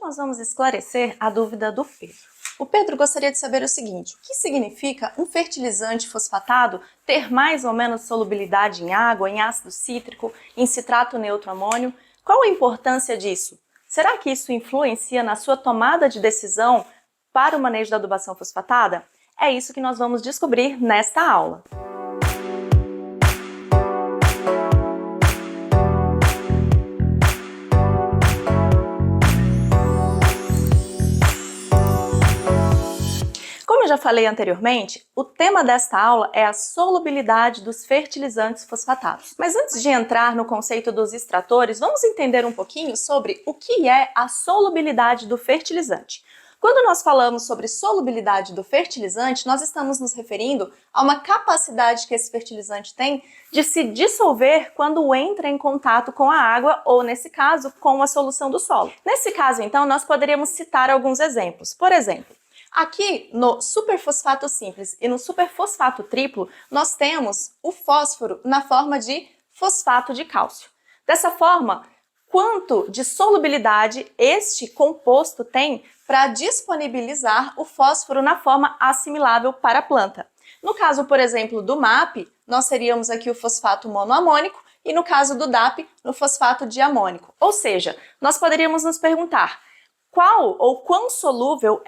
nós vamos esclarecer a dúvida do Pedro. O Pedro gostaria de saber o seguinte: o que significa um fertilizante fosfatado ter mais ou menos solubilidade em água, em ácido cítrico, em citrato neutro amônio? Qual a importância disso? Será que isso influencia na sua tomada de decisão para o manejo da adubação fosfatada? É isso que nós vamos descobrir nesta aula. Como eu já falei anteriormente, o tema desta aula é a solubilidade dos fertilizantes fosfatados. Mas antes de entrar no conceito dos extratores, vamos entender um pouquinho sobre o que é a solubilidade do fertilizante. Quando nós falamos sobre solubilidade do fertilizante, nós estamos nos referindo a uma capacidade que esse fertilizante tem de se dissolver quando entra em contato com a água ou, nesse caso, com a solução do solo. Nesse caso, então, nós poderíamos citar alguns exemplos. Por exemplo, aqui no superfosfato simples e no superfosfato triplo, nós temos o fósforo na forma de fosfato de cálcio. Dessa forma, quanto de solubilidade este composto tem para disponibilizar o fósforo na forma assimilável para a planta. No caso, por exemplo, do MAP, nós teríamos aqui o fosfato monoamônico e no caso do DAP, no fosfato diamônico. Ou seja, nós poderíamos nos perguntar qual ou quão solúvel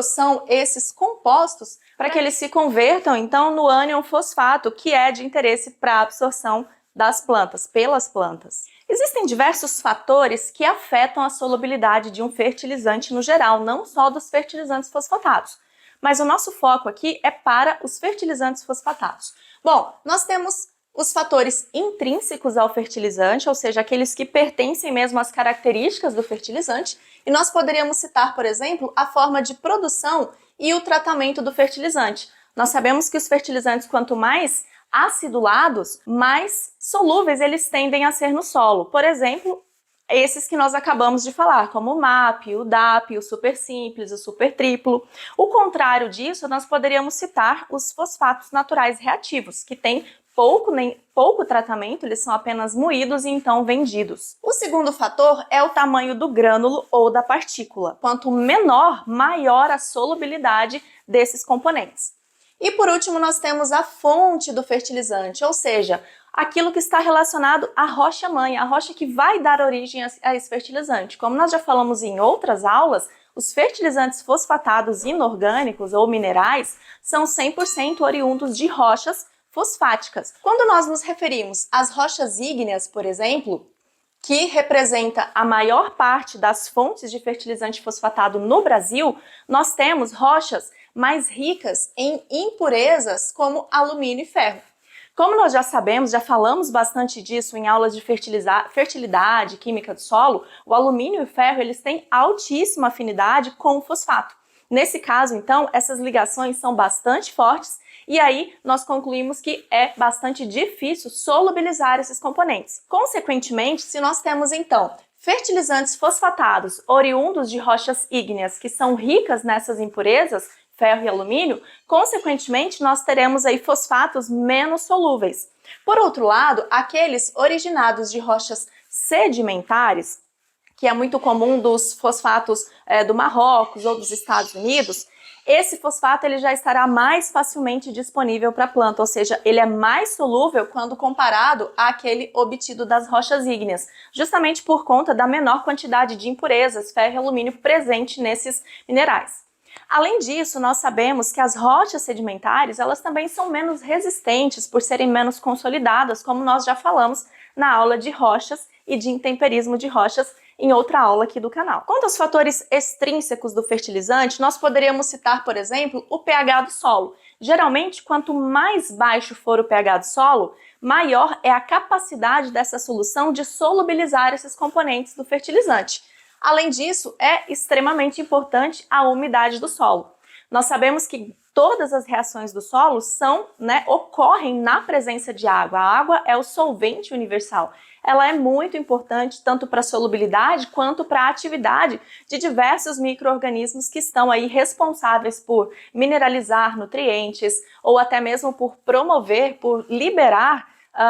são esses compostos para que eles se convertam, então, no ânion fosfato, que é de interesse para a absorção das plantas, pelas plantas. Existem diversos fatores que afetam a solubilidade de um fertilizante no geral, não só dos fertilizantes fosfatados. Mas o nosso foco aqui é para os fertilizantes fosfatados. Bom, nós temos os fatores intrínsecos ao fertilizante, ou seja, aqueles que pertencem mesmo às características do fertilizante, e nós poderíamos citar, por exemplo, a forma de produção e o tratamento do fertilizante. Nós sabemos que os fertilizantes, quanto mais acidulados, mais solúveis eles tendem a ser no solo. Por exemplo, esses que nós acabamos de falar, como o MAP, o DAP, o super simples, o super triplo. O contrário disso, nós poderíamos citar os fosfatos naturais reativos, que têm pouco tratamento, eles são apenas moídos e então vendidos. O segundo fator é o tamanho do grânulo ou da partícula. Quanto menor, maior a solubilidade desses componentes. E por último, nós temos a fonte do fertilizante, ou seja, aquilo que está relacionado à rocha-mãe, a rocha que vai dar origem a esse fertilizante. Como nós já falamos em outras aulas, os fertilizantes fosfatados inorgânicos ou minerais são 100% oriundos de rochas fosfáticas. Quando nós nos referimos às rochas ígneas, por exemplo, que representa a maior parte das fontes de fertilizante fosfatado no Brasil, nós temos rochas mais ricas em impurezas como alumínio e ferro. Como nós já sabemos, já falamos bastante disso em aulas de fertilidade, química do solo, o alumínio e o ferro eles têm altíssima afinidade com o fosfato. Nesse caso, então, essas ligações são bastante fortes e aí nós concluímos que é bastante difícil solubilizar esses componentes. Consequentemente, se nós temos então fertilizantes fosfatados oriundos de rochas ígneas que são ricas nessas impurezas, ferro e alumínio, consequentemente nós teremos aí fosfatos menos solúveis. Por outro lado, aqueles originados de rochas sedimentares, que é muito comum dos fosfatos do Marrocos ou dos Estados Unidos, esse fosfato ele já estará mais facilmente disponível para a planta, ou seja, ele é mais solúvel quando comparado àquele obtido das rochas ígneas, justamente por conta da menor quantidade de impurezas, ferro e alumínio presente nesses minerais. Além disso, nós sabemos que as rochas sedimentares, elas também são menos resistentes por serem menos consolidadas, como nós já falamos na aula de rochas e de intemperismo de rochas em outra aula aqui do canal. Quanto aos fatores extrínsecos do fertilizante, nós poderíamos citar, por exemplo, o pH do solo. Geralmente, quanto mais baixo for o pH do solo, maior é a capacidade dessa solução de solubilizar esses componentes do fertilizante. Além disso, é extremamente importante a umidade do solo. Nós sabemos que todas as reações do solo ocorrem na presença de água. A água é o solvente universal. Ela é muito importante tanto para a solubilidade quanto para a atividade de diversos micro-organismos que estão aí responsáveis por mineralizar nutrientes ou até mesmo por promover, por liberar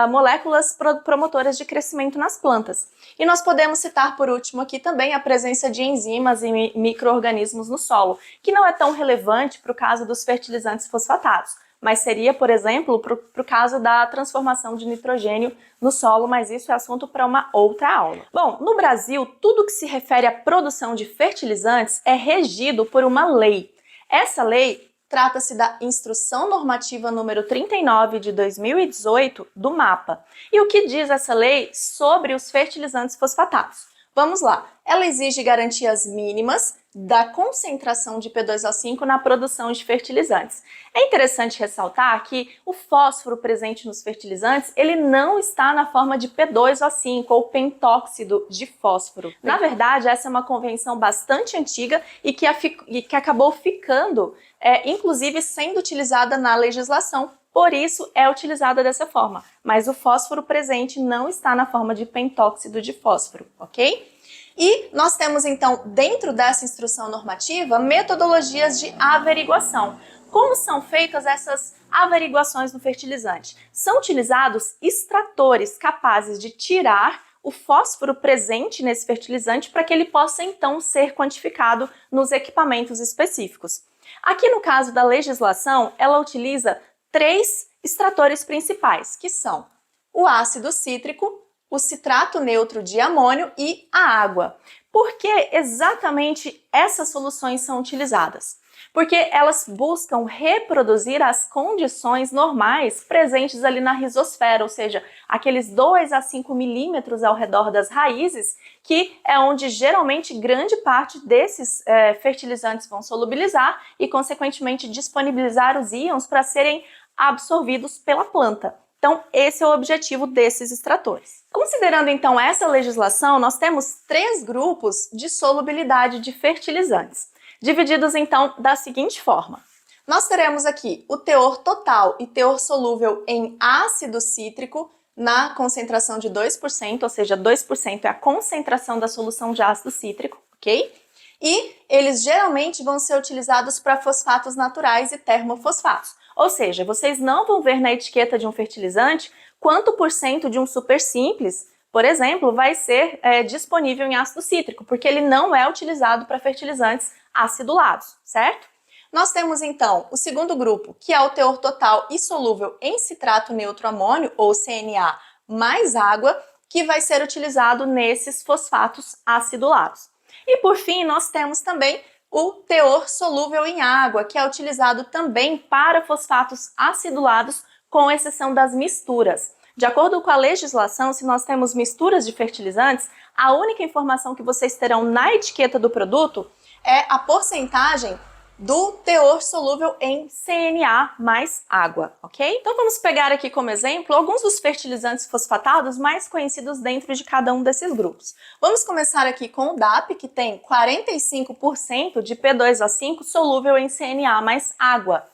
moléculas promotoras de crescimento nas plantas. E nós podemos citar por último aqui também a presença de enzimas e micro-organismos no solo, que não é tão relevante para o caso dos fertilizantes fosfatados, mas seria, por exemplo, para o caso da transformação de nitrogênio no solo, mas isso é assunto para uma outra aula. Bom, no Brasil, tudo que se refere à produção de fertilizantes é regido por uma lei. Essa lei trata-se da Instrução Normativa número 39 de 2018 do MAPA. E o que diz essa lei sobre os fertilizantes fosfatados? Vamos lá. Ela exige garantias mínimas da concentração de P2O5 na produção de fertilizantes. É interessante ressaltar que o fósforo presente nos fertilizantes, ele não está na forma de P2O5 ou pentóxido de fósforo. Na verdade, essa é uma convenção bastante antiga e que acabou ficando, inclusive, sendo utilizada na legislação. Por isso é utilizada dessa forma, mas o fósforo presente não está na forma de pentóxido de fósforo, ok? E nós temos então, dentro dessa instrução normativa, metodologias de averiguação. Como são feitas essas averiguações no fertilizante? São utilizados extratores capazes de tirar o fósforo presente nesse fertilizante para que ele possa então ser quantificado nos equipamentos específicos. Aqui no caso da legislação, ela utiliza 3 extratores principais, que são o ácido cítrico, o citrato neutro de amônio e a água. Por que exatamente essas soluções são utilizadas? Porque elas buscam reproduzir as condições normais presentes ali na rizosfera, ou seja, aqueles 2 a 5 milímetros ao redor das raízes, que é onde geralmente grande parte desses fertilizantes vão solubilizar e, consequentemente, disponibilizar os íons para serem absorvidos pela planta. Então, esse é o objetivo desses extratores. Considerando, então, essa legislação, nós temos 3 grupos de solubilidade de fertilizantes, divididos, então, da seguinte forma. Nós teremos aqui o teor total e teor solúvel em ácido cítrico na concentração de 2%, ou seja, 2% é a concentração da solução de ácido cítrico, ok? E eles geralmente vão ser utilizados para fosfatos naturais e termofosfatos. Ou seja, vocês não vão ver na etiqueta de um fertilizante quanto por cento de um super simples, por exemplo, vai ser disponível em ácido cítrico, porque ele não é utilizado para fertilizantes acidulados, certo? Nós temos então o segundo grupo, que é o teor total e solúvel em citrato neutro amônio, ou CNA, mais água, que vai ser utilizado nesses fosfatos acidulados. E por fim, nós temos também o teor solúvel em água, que é utilizado também para fosfatos acidulados, com exceção das misturas. De acordo com a legislação, se nós temos misturas de fertilizantes, a única informação que vocês terão na etiqueta do produto é a porcentagem do teor solúvel em CNA mais água, ok? Então vamos pegar aqui como exemplo alguns dos fertilizantes fosfatados mais conhecidos dentro de cada um desses grupos. Vamos começar aqui com o DAP, que tem 45% de P2O5 solúvel em CNA mais água.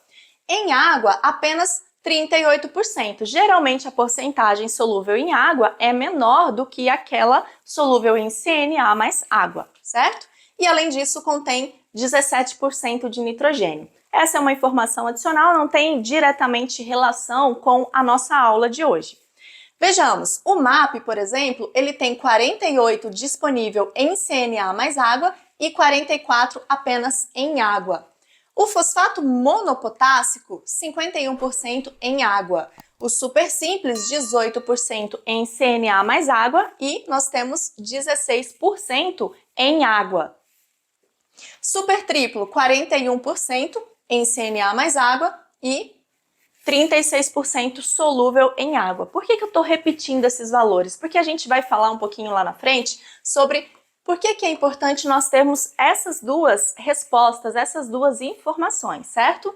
Em água, apenas 38%. Geralmente a porcentagem solúvel em água é menor do que aquela solúvel em CNA mais água, certo? E além disso contém 17% de nitrogênio. Essa é uma informação adicional, não tem diretamente relação com a nossa aula de hoje. Vejamos, o MAP, por exemplo, ele tem 48 disponível em CNA mais água e 44 apenas em água. O fosfato monopotássico, 51% em água. O super simples, 18% em CNA mais água e nós temos 16% em água. Super triplo, 41% em CNA mais água e 36% solúvel em água. Por que eu estou repetindo esses valores? Porque a gente vai falar um pouquinho lá na frente sobre por que é importante nós termos essas duas respostas, essas duas informações, certo?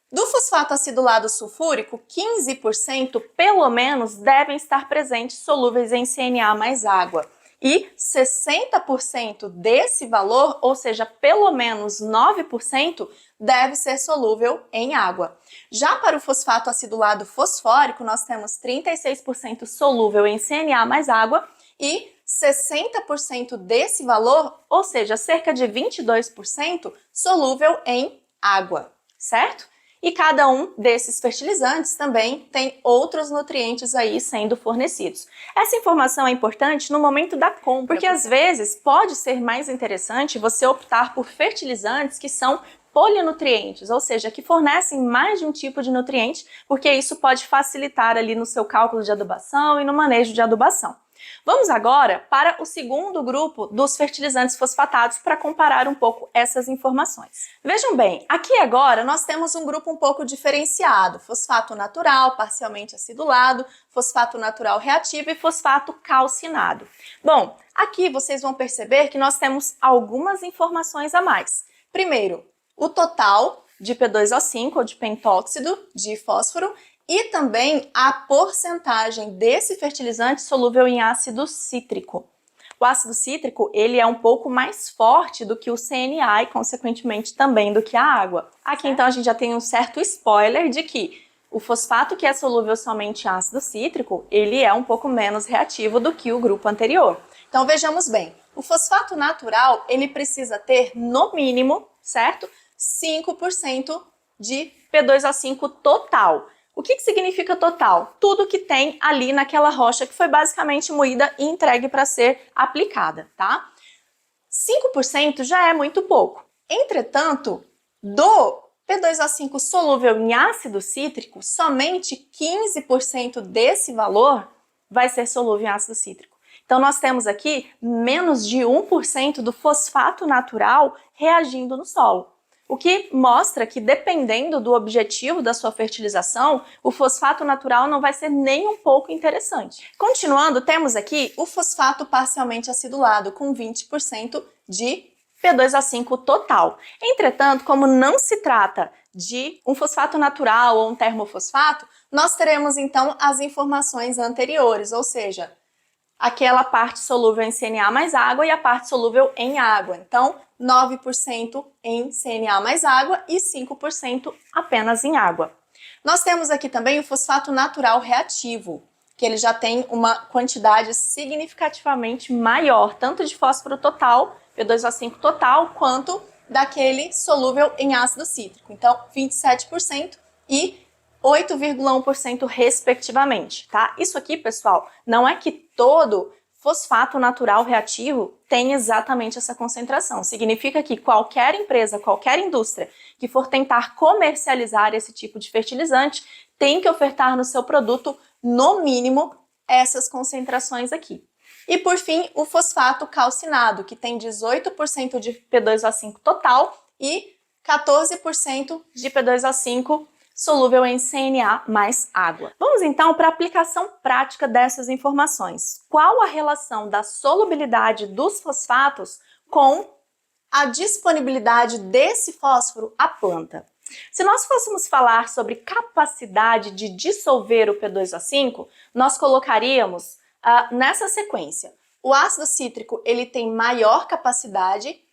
Do fosfato acidulado sulfúrico, 15% pelo menos devem estar presentes solúveis em CNA mais água. E 60% desse valor, ou seja, pelo menos 9%, deve ser solúvel em água. Já para o fosfato acidulado fosfórico, nós temos 36% solúvel em CNA mais água e 60% desse valor, ou seja, cerca de 22%, solúvel em água, certo? E cada um desses fertilizantes também tem outros nutrientes aí sendo fornecidos. Essa informação é importante no momento da compra, porque às vezes pode ser mais interessante você optar por fertilizantes que são polinutrientes, ou seja, que fornecem mais de um tipo de nutriente, porque isso pode facilitar ali no seu cálculo de adubação e no manejo de adubação. Vamos agora para o segundo grupo dos fertilizantes fosfatados para comparar um pouco essas informações. Vejam bem, aqui agora nós temos um grupo um pouco diferenciado: fosfato natural, parcialmente acidulado, fosfato natural reativo e fosfato calcinado. Bom, aqui vocês vão perceber que nós temos algumas informações a mais. Primeiro, o total de P2O5 ou de pentóxido de fósforo e também a porcentagem desse fertilizante solúvel em ácido cítrico. O ácido cítrico, ele é um pouco mais forte do que o CNA e, consequentemente, também do que a água. Aqui, então, a gente já tem um certo spoiler de que o fosfato que é solúvel somente em ácido cítrico, ele é um pouco menos reativo do que o grupo anterior. Então, vejamos bem, o fosfato natural, ele precisa ter, no mínimo, certo? 5% de P2O5 total. O que significa total? Tudo que tem ali naquela rocha que foi basicamente moída e entregue para ser aplicada, tá? 5% já é muito pouco. Entretanto, do P2O5 solúvel em ácido cítrico, somente 15% desse valor vai ser solúvel em ácido cítrico. Então, nós temos aqui menos de 1% do fosfato natural reagindo no solo. O que mostra que, dependendo do objetivo da sua fertilização, o fosfato natural não vai ser nem um pouco interessante. Continuando, temos aqui o fosfato parcialmente acidulado, com 20% de P2O5 total. Entretanto, como não se trata de um fosfato natural ou um termofosfato, nós teremos então as informações anteriores, ou seja, aquela parte solúvel em CNA mais água e a parte solúvel em água. Então, 9% em CNA mais água e 5% apenas em água. Nós temos aqui também o fosfato natural reativo, que ele já tem uma quantidade significativamente maior, tanto de fósforo total, P2O5 total, quanto daquele solúvel em ácido cítrico. Então, 27% e 8,1% respectivamente, tá? Isso aqui, pessoal, não é que todo fosfato natural reativo tem exatamente essa concentração. Significa que qualquer empresa, qualquer indústria que for tentar comercializar esse tipo de fertilizante tem que ofertar no seu produto, no mínimo, essas concentrações aqui. E, por fim, o fosfato calcinado, que tem 18% de P2O5 total e 14% de P2O5 solúvel em CNA mais água. Vamos então para a aplicação prática dessas informações. Qual a relação da solubilidade dos fosfatos com a disponibilidade desse fósforo à planta? Se nós fôssemos falar sobre capacidade de dissolver o P2O5, nós colocaríamos nessa sequência. O ácido cítrico ele tem maior capacidade.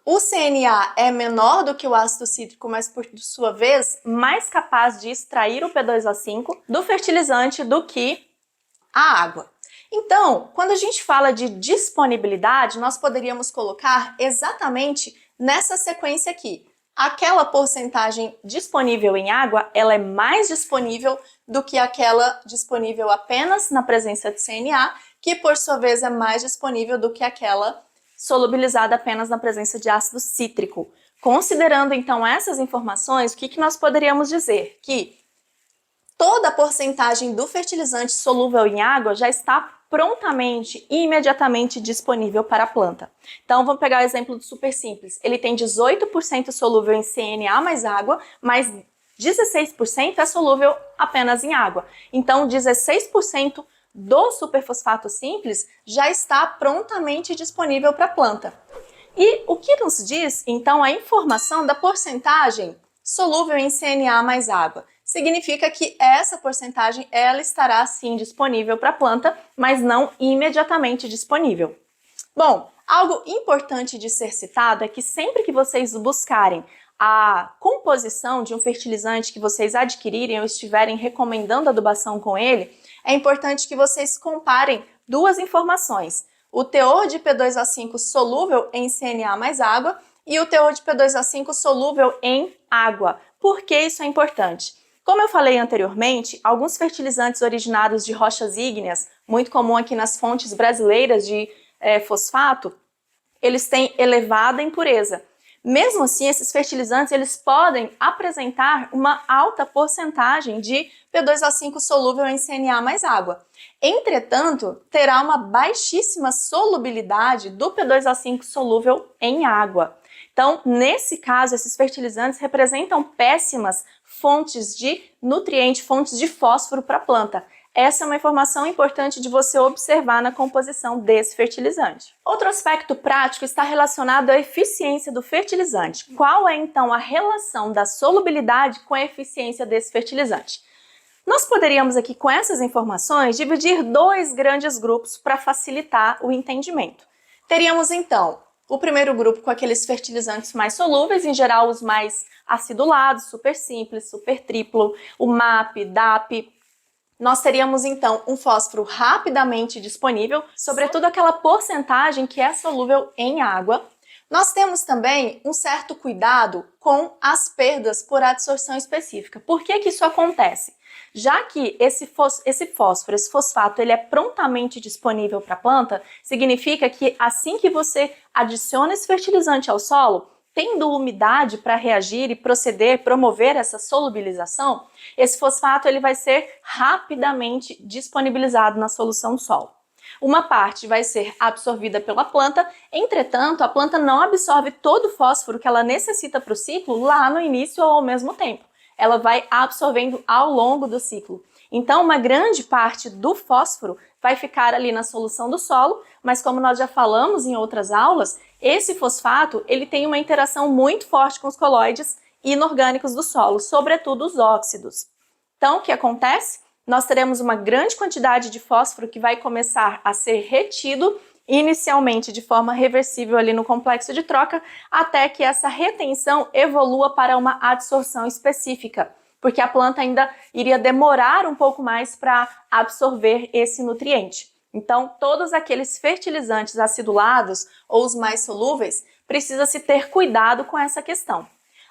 O CNA é menor do que o ácido cítrico, mas por sua vez mais capaz de extrair o P2O5 do fertilizante do que a água. Então, quando a gente fala de disponibilidade, nós poderíamos colocar exatamente nessa sequência aqui. Aquela porcentagem disponível em água, ela é mais disponível do que aquela disponível apenas na presença de CNA, que por sua vez é mais disponível do que aquela solubilizada apenas na presença de ácido cítrico. Considerando então essas informações, o que nós poderíamos dizer? Que toda a porcentagem do fertilizante solúvel em água já está prontamente e imediatamente disponível para a planta. Então vamos pegar o exemplo do super simples. Ele tem 18% solúvel em CNA mais água, mas 16% é solúvel apenas em água. Então 16% do superfosfato simples já está prontamente disponível para a planta. E o que nos diz, então, a informação da porcentagem solúvel em CNA mais água? Significa que essa porcentagem ela estará sim disponível para a planta, mas não imediatamente disponível. Bom, algo importante de ser citado é que sempre que vocês buscarem a composição de um fertilizante que vocês adquirirem ou estiverem recomendando adubação com ele, é importante que vocês comparem duas informações: o teor de P2O5 solúvel em CNA mais água e o teor de P2O5 solúvel em água. Por que isso é importante? Como eu falei anteriormente, alguns fertilizantes originados de rochas ígneas, muito comum aqui nas fontes brasileiras de fosfato, eles têm elevada impureza. Mesmo assim, esses fertilizantes eles podem apresentar uma alta porcentagem de P2O5 solúvel em CNA mais água. Entretanto, terá uma baixíssima solubilidade do P2O5 solúvel em água. Então, nesse caso, esses fertilizantes representam péssimas fontes de nutriente, fontes de fósforo para a planta. Essa é uma informação importante de você observar na composição desse fertilizante. Outro aspecto prático está relacionado à eficiência do fertilizante. Qual é, então, a relação da solubilidade com a eficiência desse fertilizante? Nós poderíamos aqui, com essas informações, dividir dois grandes grupos para facilitar o entendimento. Teríamos, então, o primeiro grupo com aqueles fertilizantes mais solúveis, em geral os mais acidulados, super simples, super triplo, o MAP, DAP. Nós teríamos, então, um fósforo rapidamente disponível, sobretudo aquela porcentagem que é solúvel em água. Nós temos também um certo cuidado com as perdas por adsorção específica. Por que que isso acontece? Já que esse fósforo, esse fosfato, ele é prontamente disponível para a planta, significa que assim que você adiciona esse fertilizante ao solo, tendo umidade para reagir e promover essa solubilização, esse fosfato ele vai ser rapidamente disponibilizado na solução do solo. Uma parte vai ser absorvida pela planta, entretanto, a planta não absorve todo o fósforo que ela necessita para o ciclo lá no início ou ao mesmo tempo. Ela vai absorvendo ao longo do ciclo. Então, uma grande parte do fósforo vai ficar ali na solução do solo, mas como nós já falamos em outras aulas, esse fosfato ele tem uma interação muito forte com os coloides inorgânicos do solo, sobretudo os óxidos. Então, o que acontece? Nós teremos uma grande quantidade de fósforo que vai começar a ser retido inicialmente de forma reversível ali no complexo de troca, até que essa retenção evolua para uma adsorção específica, porque a planta ainda iria demorar um pouco mais para absorver esse nutriente. Então, todos aqueles fertilizantes acidulados ou os mais solúveis, precisa-se ter cuidado com essa questão.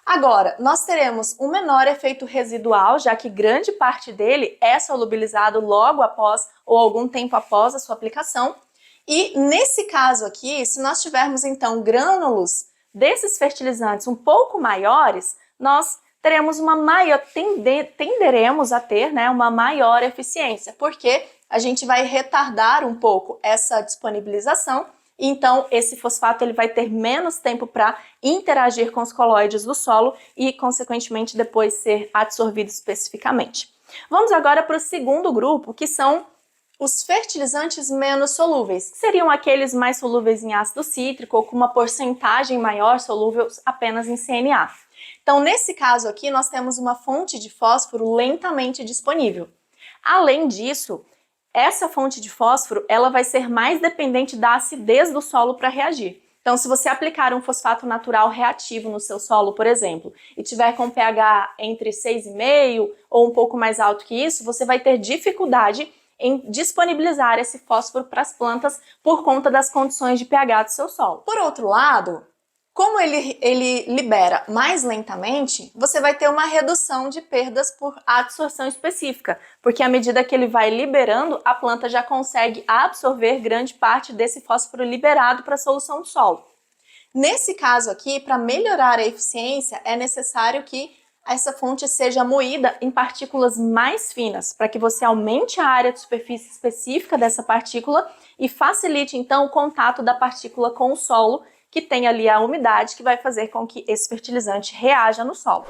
Agora, nós teremos um menor efeito residual, já que grande parte dele é solubilizado logo após ou algum tempo após a sua aplicação. E nesse caso aqui, se nós tivermos então grânulos desses fertilizantes um pouco maiores, nós teremos tenderemos a ter uma maior eficiência, porque a gente vai retardar um pouco essa disponibilização, então esse fosfato ele vai ter menos tempo para interagir com os coloides do solo e, consequentemente, depois ser absorvido especificamente. Vamos agora para o segundo grupo, que são os fertilizantes menos solúveis, que seriam aqueles mais solúveis em ácido cítrico ou com uma porcentagem maior solúveis apenas em CNA. Então, nesse caso aqui, nós temos uma fonte de fósforo lentamente disponível. Além disso, essa fonte de fósforo ela vai ser mais dependente da acidez do solo para reagir. Então, se você aplicar um fosfato natural reativo no seu solo, por exemplo, e tiver com pH entre 6,5 ou um pouco mais alto que isso, você vai ter dificuldade em disponibilizar esse fósforo para as plantas por conta das condições de pH do seu solo. Por outro lado, como ele libera mais lentamente, você vai ter uma redução de perdas por adsorção específica, porque à medida que ele vai liberando, a planta já consegue absorver grande parte desse fósforo liberado para a solução do solo. Nesse caso aqui, para melhorar a eficiência, é necessário que essa fonte seja moída em partículas mais finas, para que você aumente a área de superfície específica dessa partícula e facilite então o contato da partícula com o solo, que tem ali a umidade que vai fazer com que esse fertilizante reaja no solo.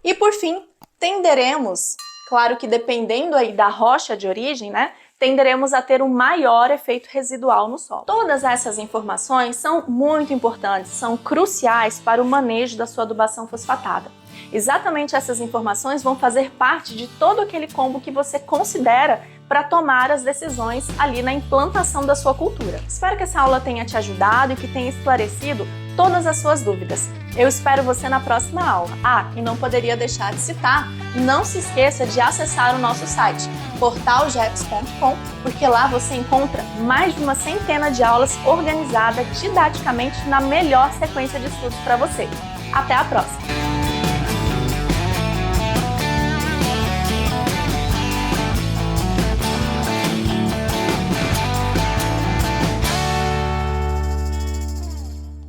E por fim, tenderemos, claro que dependendo aí da rocha de origem, tenderemos a ter um maior efeito residual no solo. Todas essas informações são muito importantes, são cruciais para o manejo da sua adubação fosfatada. Exatamente essas informações vão fazer parte de todo aquele combo que você considera para tomar as decisões ali na implantação da sua cultura. Espero que essa aula tenha te ajudado e que tenha esclarecido todas as suas dúvidas. Eu espero você na próxima aula. E não poderia deixar de citar, não se esqueça de acessar o nosso site, portalgeps.com, porque lá você encontra mais de uma centena de aulas organizadas didaticamente na melhor sequência de estudos para você. Até a próxima!